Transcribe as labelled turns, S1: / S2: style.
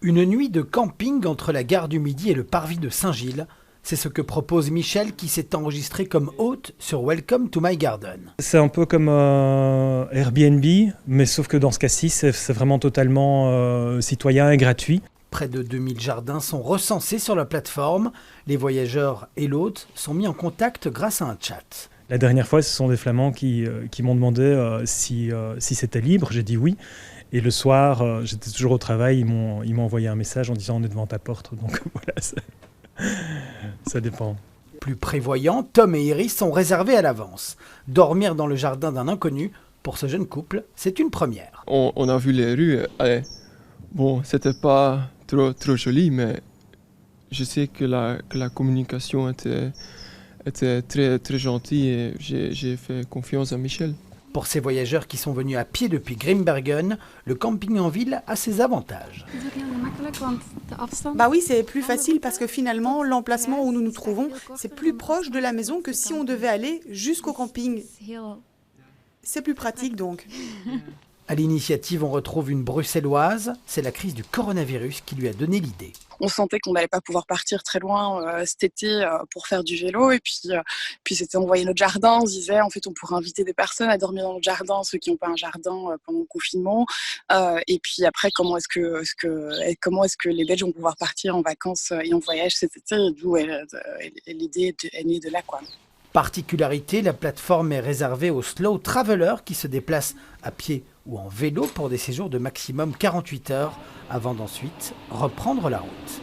S1: Une nuit de camping entre la gare du Midi et le parvis de Saint-Gilles, c'est ce que propose Michel qui s'est enregistré comme hôte sur Welcome to My Garden.
S2: C'est un peu comme Airbnb, mais sauf que dans ce cas-ci, c'est vraiment totalement citoyen et gratuit.
S1: Près de 2000 jardins sont recensés sur la plateforme. Les voyageurs et l'hôte sont mis en contact grâce à un chat.
S2: La dernière fois, ce sont des Flamands qui m'ont demandé si c'était libre. J'ai dit oui. Et le soir, j'étais toujours au travail, ils m'ont envoyé un message en disant on est devant ta porte. Donc voilà, ça dépend.
S1: Plus prévoyants, Tom et Iris sont réservés à l'avance. Dormir dans le jardin d'un inconnu, pour ce jeune couple, c'est une première.
S3: On a vu les rues. Allez, bon, c'était pas trop joli, mais je sais que la communication était très, très gentille et j'ai fait confiance à Michel.
S1: Pour ces voyageurs qui sont venus à pied depuis Grimbergen, le camping en ville a ses avantages.
S4: Bah oui, c'est plus facile parce que finalement, l'emplacement où nous nous trouvons, c'est plus proche de la maison que si on devait aller jusqu'au camping. C'est plus pratique donc.
S1: À l'initiative, on retrouve une bruxelloise. C'est la crise du coronavirus qui lui a donné l'idée.
S5: On sentait qu'on n'allait pas pouvoir partir très loin cet été pour faire du vélo. Et puis c'était on voyait notre jardin, on se disait en fait on pourrait inviter des personnes à dormir dans notre jardin, ceux qui n'ont pas un jardin pendant le confinement. Et puis après comment est-ce que les Belges vont pouvoir partir en vacances et en voyage cet été, d'où l'idée est née de là quoi.
S1: Particularité, la plateforme est réservée aux slow travelers qui se déplacent à pied ou en vélo pour des séjours de maximum 48 heures avant d'ensuite reprendre la route.